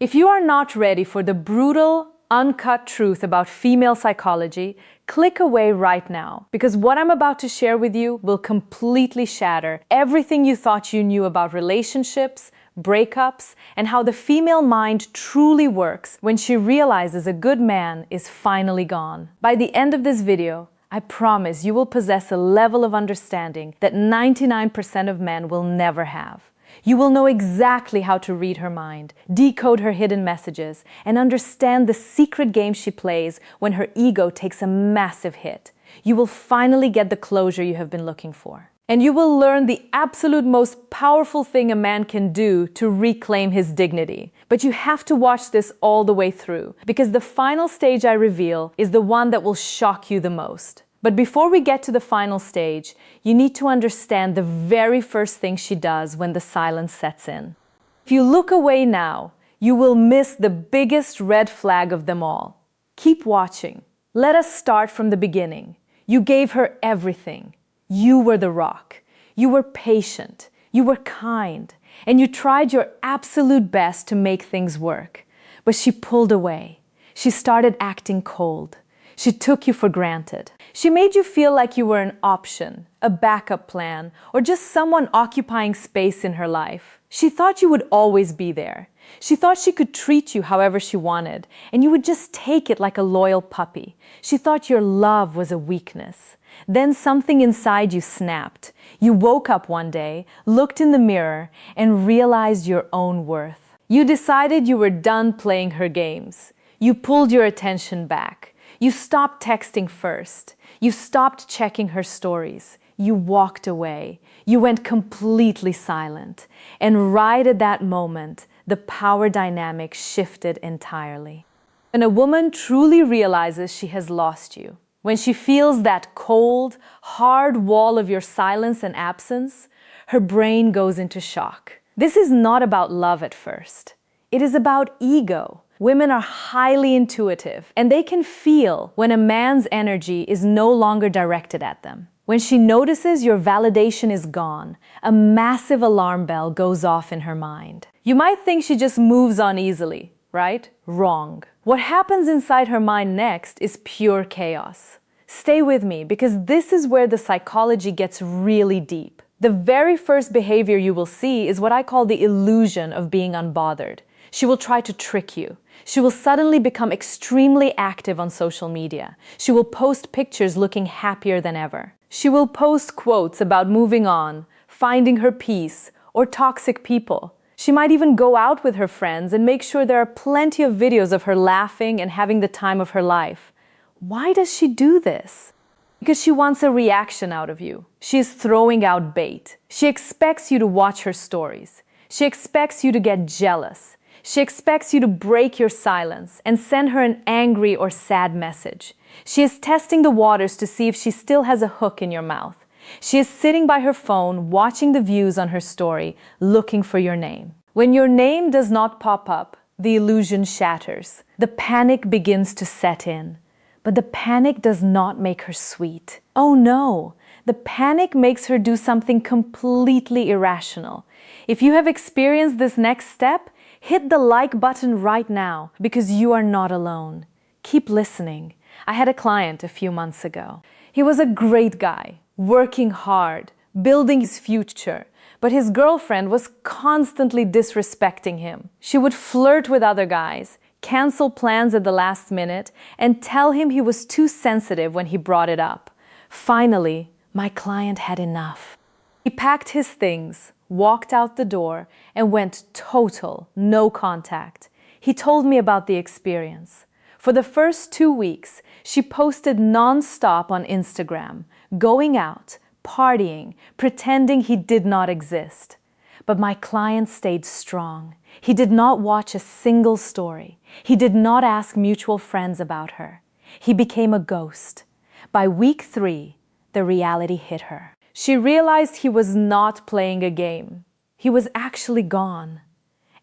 If you are not ready for the brutal, uncut truth about female psychology, click away right now, because what I'm about to share with you will completely shatter everything you thought you knew about relationships, breakups, and how the female mind truly works when she realizes a good man is finally gone. By the end of this video, I promise you will possess a level of understanding that 99% of men will never have. You will know exactly how to read her mind, decode her hidden messages, and understand the secret game she plays when her ego takes a massive hit. You will finally get the closure you have been looking for. And you will learn the absolute most powerful thing a man can do to reclaim his dignity. But you have to watch this all the way through, because the final stage I reveal is the one that will shock you the most. But before we get to the final stage, you need to understand the very first thing she does when the silence sets in. If you look away now, you will miss the biggest red flag of them all. Keep watching. Let us start from the beginning. You gave her everything. You were the rock. You were patient. You were kind. And you tried your absolute best to make things work. But she pulled away. She started acting cold. She took you for granted. She made you feel like you were an option, a backup plan, or just someone occupying space in her life. She thought you would always be there. She thought she could treat you however she wanted, and you would just take it like a loyal puppy. She thought your love was a weakness. Then something inside you snapped. You woke up one day, looked in the mirror, and realized your own worth. You decided you were done playing her games. You pulled your attention back. You stopped texting first. You stopped checking her stories. You walked away. You went completely silent. And right at that moment, the power dynamic shifted entirely. When a woman truly realizes she has lost you, when she feels that cold, hard wall of your silence and absence, her brain goes into shock. This is not about love at first. It is about ego. Women are highly intuitive, and they can feel when a man's energy is no longer directed at them. When she notices your validation is gone, a massive alarm bell goes off in her mind. You might think she just moves on easily, right? Wrong. What happens inside her mind next is pure chaos. Stay with me, because this is where the psychology gets really deep. The very first behavior you will see is what I call the illusion of being unbothered. She will try to trick you. She will suddenly become extremely active on social media. She will post pictures looking happier than ever. She will post quotes about moving on, finding her peace, or toxic people. She might even go out with her friends and make sure there are plenty of videos of her laughing and having the time of her life. Why does she do this? Because she wants a reaction out of you. She is throwing out bait. She expects you to watch her stories. She expects you to get jealous. She expects you to break your silence and send her an angry or sad message. She is testing the waters to see if she still has a hook in your mouth. She is sitting by her phone, watching the views on her story, looking for your name. When your name does not pop up, the illusion shatters. The panic begins to set in. But the panic does not make her sweet. Oh no! The panic makes her do something completely irrational. If you have experienced this next step, hit the like button right now, because you are not alone. Keep listening. I had a client a few months ago. He was a great guy, working hard, building his future, but his girlfriend was constantly disrespecting him. She would flirt with other guys, cancel plans at the last minute, and tell him he was too sensitive when he brought it up. Finally, my client had enough. He packed his things, walked out the door, and went total, no contact. He told me about the experience. For the first 2 weeks, she posted non-stop on Instagram, going out, partying, pretending he did not exist. But my client stayed strong. He did not watch a single story. He did not ask mutual friends about her. He became a ghost. By week 3, the reality hit her. She realized he was not playing a game. He was actually gone.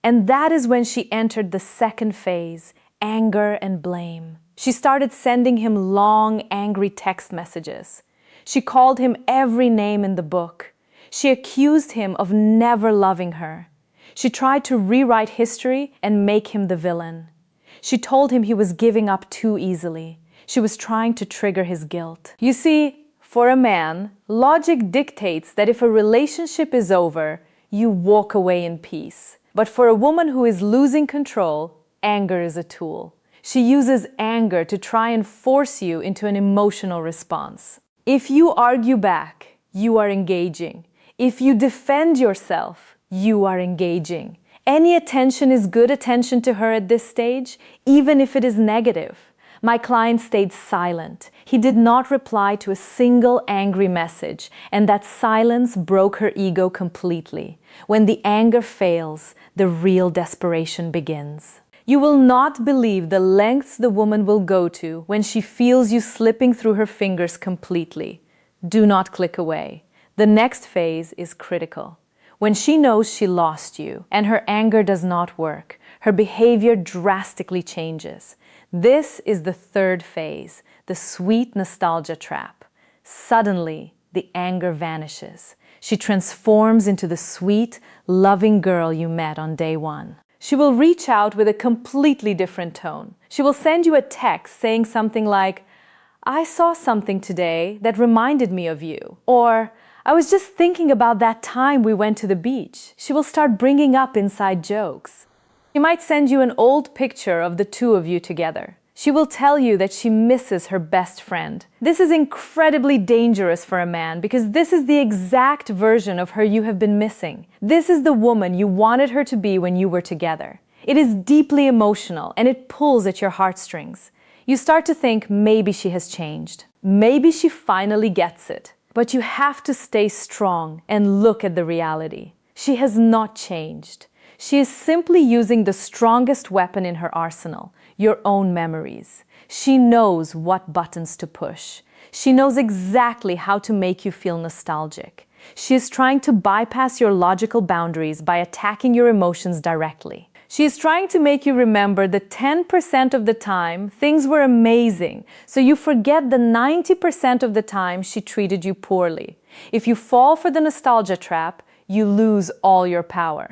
And that is when she entered the second phase, anger and blame. She started sending him long, angry text messages. She called him every name in the book. She accused him of never loving her. She tried to rewrite history and make him the villain. She told him he was giving up too easily. She was trying to trigger his guilt. You see, for a man, logic dictates that if a relationship is over, you walk away in peace. But for a woman who is losing control, anger is a tool. She uses anger to try and force you into an emotional response. If you argue back, you are engaging. If you defend yourself, you are engaging. Any attention is good attention to her at this stage, even if it is negative. My client stayed silent. He did not reply to a single angry message, and that silence broke her ego completely. When the anger fails, the real desperation begins. You will not believe the lengths the woman will go to when she feels you slipping through her fingers completely. Do not click away. The next phase is critical. When she knows she lost you and her anger does not work, her behavior drastically changes. This is the third phase, the sweet nostalgia trap. Suddenly, the anger vanishes. She transforms into the sweet, loving girl you met on day one. She will reach out with a completely different tone. She will send you a text saying something like, "I saw something today that reminded me of you," or "I was just thinking about that time we went to the beach." She will start bringing up inside jokes. She might send you an old picture of the two of you together. She will tell you that she misses her best friend. This is incredibly dangerous for a man because this is the exact version of her you have been missing. This is the woman you wanted her to be when you were together. It is deeply emotional and it pulls at your heartstrings. You start to think maybe she has changed. Maybe she finally gets it. But you have to stay strong and look at the reality. She has not changed. She is simply using the strongest weapon in her arsenal, your own memories. She knows what buttons to push. She knows exactly how to make you feel nostalgic. She is trying to bypass your logical boundaries by attacking your emotions directly. She is trying to make you remember the 10% of the time things were amazing, so you forget the 90% of the time she treated you poorly. If you fall for the nostalgia trap, you lose all your power.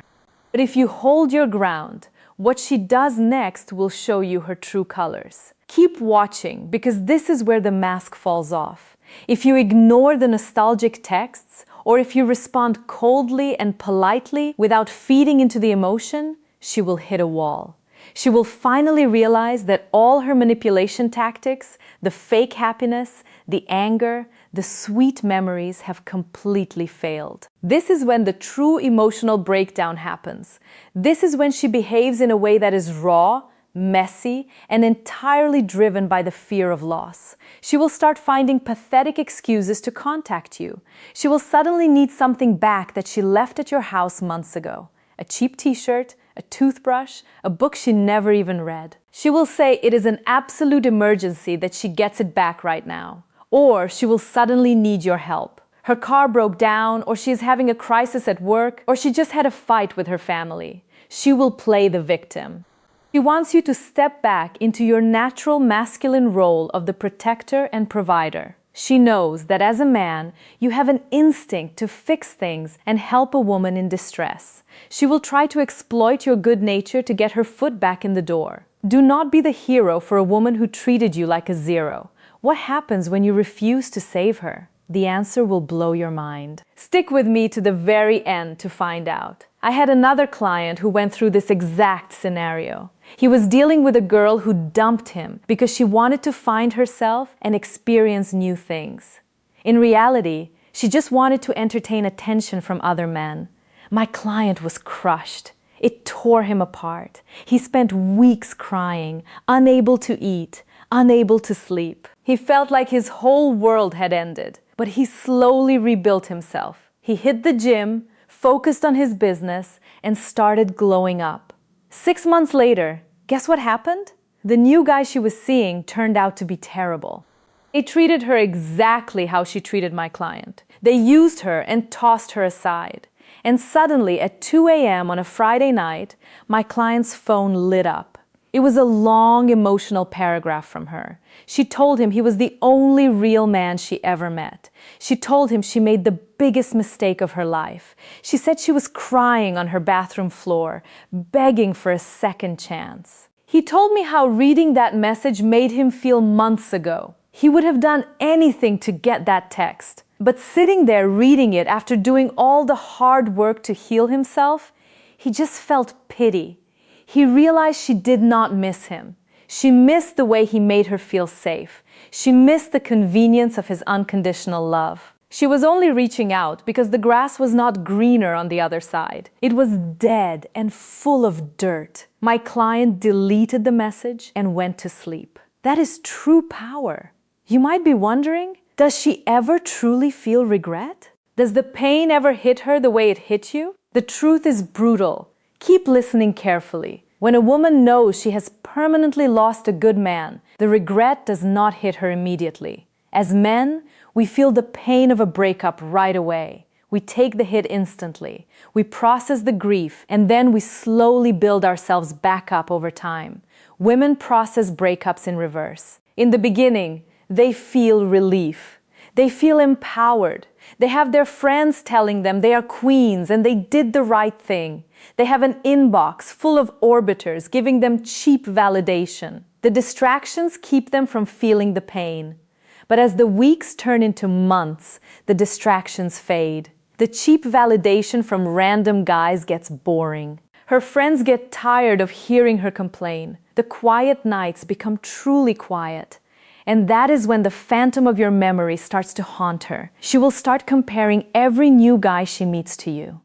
But if you hold your ground, what she does next will show you her true colors. Keep watching because this is where the mask falls off. If you ignore the nostalgic texts, or if you respond coldly and politely without feeding into the emotion, she will hit a wall. She will finally realize that all her manipulation tactics, the fake happiness, the anger, the sweet memories have completely failed. This is when the true emotional breakdown happens. This is when she behaves in a way that is raw, messy, and entirely driven by the fear of loss. She will start finding pathetic excuses to contact you. She will suddenly need something back that she left at your house months ago. A cheap t-shirt, a toothbrush, a book she never even read. She will say it is an absolute emergency that she gets it back right now. Or she will suddenly need your help. Her car broke down, or she is having a crisis at work, or she just had a fight with her family. She will play the victim. She wants you to step back into your natural masculine role of the protector and provider. She knows that as a man, you have an instinct to fix things and help a woman in distress. She will try to exploit your good nature to get her foot back in the door. Do not be the hero for a woman who treated you like a zero. What happens when you refuse to save her? The answer will blow your mind. Stick with me to the very end to find out. I had another client who went through this exact scenario. He was dealing with a girl who dumped him because she wanted to find herself and experience new things. In reality, she just wanted to entertain attention from other men. My client was crushed. It tore him apart. He spent weeks crying, unable to eat, unable to sleep. He felt like his whole world had ended, but he slowly rebuilt himself. He hit the gym, focused on his business, and started glowing up. 6 months later, guess what happened? The new guy she was seeing turned out to be terrible. They treated her exactly how she treated my client. They used her and tossed her aside. And suddenly, at 2 a.m. on a Friday night, my client's phone lit up. It was a long emotional paragraph from her. She told him he was the only real man she ever met. She told him she made the biggest mistake of her life. She said she was crying on her bathroom floor, begging for a second chance. He told me how reading that message made him feel months ago. He would have done anything to get that text. But sitting there reading it after doing all the hard work to heal himself, he just felt pity. He realized she did not miss him. She missed the way he made her feel safe. She missed the convenience of his unconditional love. She was only reaching out because the grass was not greener on the other side. It was dead and full of dirt. My client deleted the message and went to sleep. That is true power. You might be wondering, does she ever truly feel regret? Does the pain ever hit her the way it hit you? The truth is brutal. Keep listening carefully. When a woman knows she has permanently lost a good man, the regret does not hit her immediately. As men, we feel the pain of a breakup right away. We take the hit instantly. We process the grief, and then we slowly build ourselves back up over time. Women process breakups in reverse. In the beginning, they feel relief. They feel empowered. They have their friends telling them they are queens and they did the right thing. They have an inbox full of orbiters giving them cheap validation. The distractions keep them from feeling the pain. But as the weeks turn into months, the distractions fade. The cheap validation from random guys gets boring. Her friends get tired of hearing her complain. The quiet nights become truly quiet. And that is when the phantom of your memory starts to haunt her. She will start comparing every new guy she meets to you.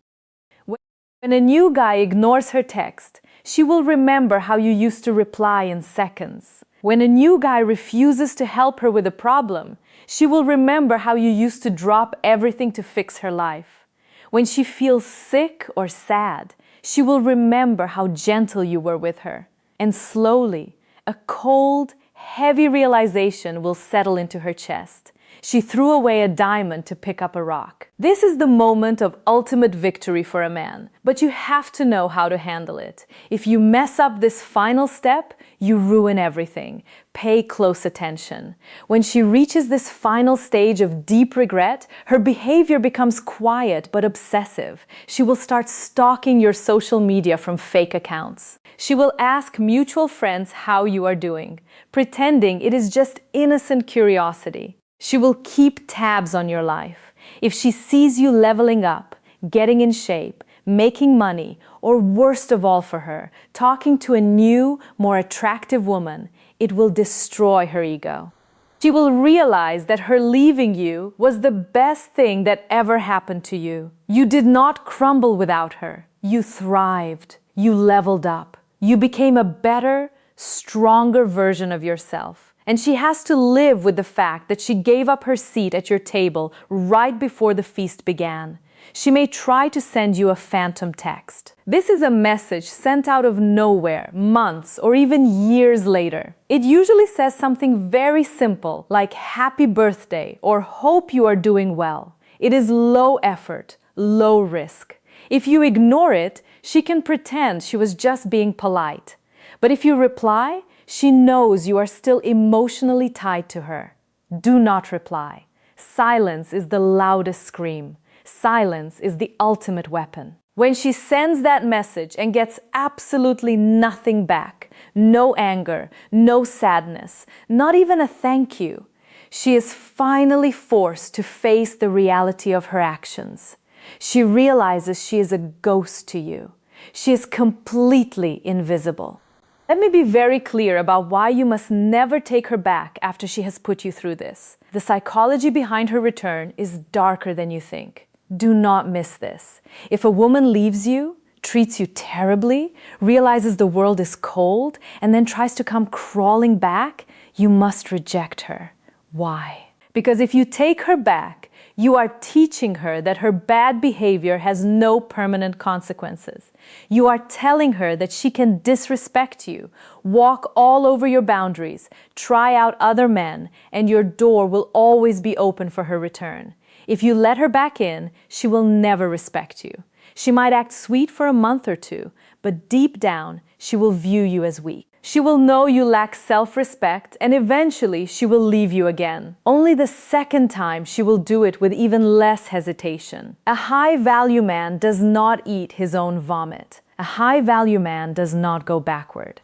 When a new guy ignores her text, she will remember how you used to reply in seconds. When a new guy refuses to help her with a problem, she will remember how you used to drop everything to fix her life. When she feels sick or sad, she will remember how gentle you were with her. And slowly, a cold, heavy realization will settle into her chest. She threw away a diamond to pick up a rock. This is the moment of ultimate victory for a man, but you have to know how to handle it. If you mess up this final step, you ruin everything. Pay close attention. When she reaches this final stage of deep regret, her behavior becomes quiet but obsessive. She will start stalking your social media from fake accounts. She will ask mutual friends how you are doing, pretending it is just innocent curiosity. She will keep tabs on your life. If she sees you leveling up, getting in shape, making money, or worst of all for her, talking to a new, more attractive woman, it will destroy her ego. She will realize that her leaving you was the best thing that ever happened to you. You did not crumble without her. You thrived. You leveled up. You became a better, stronger version of yourself. And she has to live with the fact that she gave up her seat at your table right before the feast began. She may try to send you a phantom text. This is a message sent out of nowhere, months or even years later. It usually says something very simple, like happy birthday or hope you are doing well. It is low effort, low risk. If you ignore it, she can pretend she was just being polite. But if you reply, she knows you are still emotionally tied to her. Do not reply. Silence is the loudest scream. Silence is the ultimate weapon. When she sends that message and gets absolutely nothing back, no anger, no sadness, not even a thank you, she is finally forced to face the reality of her actions. She realizes she is a ghost to you. She is completely invisible. Let me be very clear about why you must never take her back after she has put you through this. The psychology behind her return is darker than you think. Do not miss this. If a woman leaves you, treats you terribly, realizes the world is cold, and then tries to come crawling back, you must reject her. Why? Because if you take her back, you are teaching her that her bad behavior has no permanent consequences. You are telling her that she can disrespect you, walk all over your boundaries, try out other men, and your door will always be open for her return. If you let her back in, she will never respect you. She might act sweet for a month or two, but deep down, she will view you as weak. She will know you lack self-respect, and eventually she will leave you again. Only the second time she will do it with even less hesitation. A high-value man does not eat his own vomit. A high-value man does not go backward.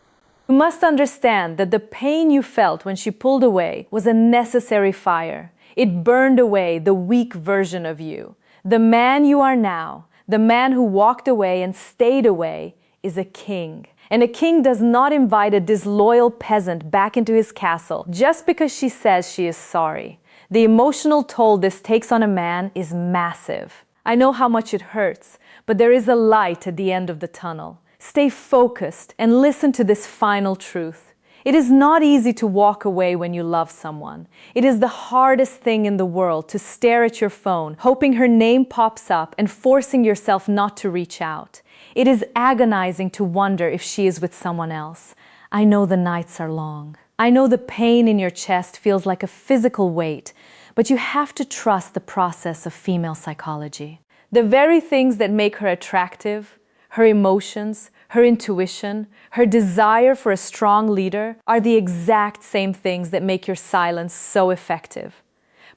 You must understand that the pain you felt when she pulled away was a necessary fire. It burned away the weak version of you. The man you are now, the man who walked away and stayed away, is a king. And a king does not invite a disloyal peasant back into his castle just because she says she is sorry. The emotional toll this takes on a man is massive. I know how much it hurts, but there is a light at the end of the tunnel. Stay focused and listen to this final truth. It is not easy to walk away when you love someone. It is the hardest thing in the world to stare at your phone, hoping her name pops up and forcing yourself not to reach out. It is agonizing to wonder if she is with someone else. I know the nights are long. I know the pain in your chest feels like a physical weight, but you have to trust the process of female psychology. The very things that make her attractive, her emotions, her intuition, her desire for a strong leader, are the exact same things that make your silence so effective.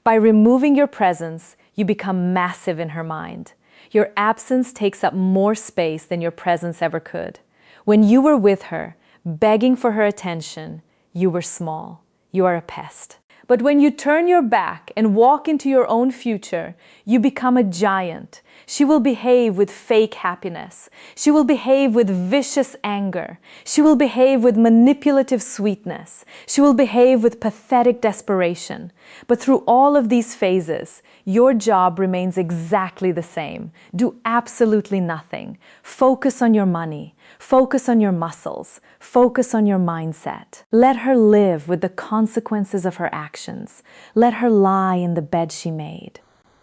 By removing your presence, you become massive in her mind. Your absence takes up more space than your presence ever could. When you were with her, begging for her attention, you were small. You are a pest. But when you turn your back and walk into your own future, you become a giant. She will behave with fake happiness. She will behave with vicious anger. She will behave with manipulative sweetness. She will behave with pathetic desperation. But through all of these phases, your job remains exactly the same. Do absolutely nothing. Focus on your money. Focus on your muscles. Focus on your mindset. Let her live with the consequences of her actions. Let her lie in the bed she made.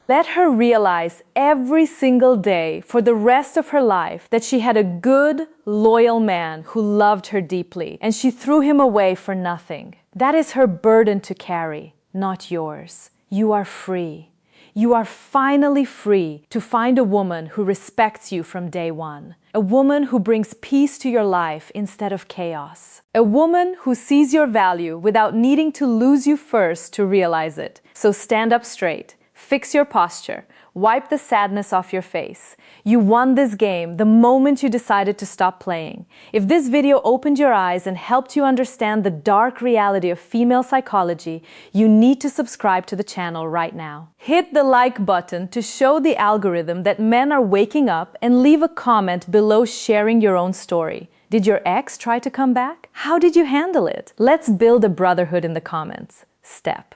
Let her realize every single day for the rest of her life that she had a good, loyal man who loved her deeply, and she threw him away for nothing. That is her burden to carry, not yours. You are free. You are finally free to find a woman who respects you from day one. A woman who brings peace to your life instead of chaos. A woman who sees your value without needing to lose you first to realize it. So stand up straight. Fix your posture. Wipe the sadness off your face. You won this game the moment you decided to stop playing. If this video opened your eyes and helped you understand the dark reality of female psychology, you need to subscribe to the channel right now. Hit the like button to show the algorithm that men are waking up, and leave a comment below sharing your own story. Did your ex try to come back? How did you handle it? Let's build a brotherhood in the comments. Step.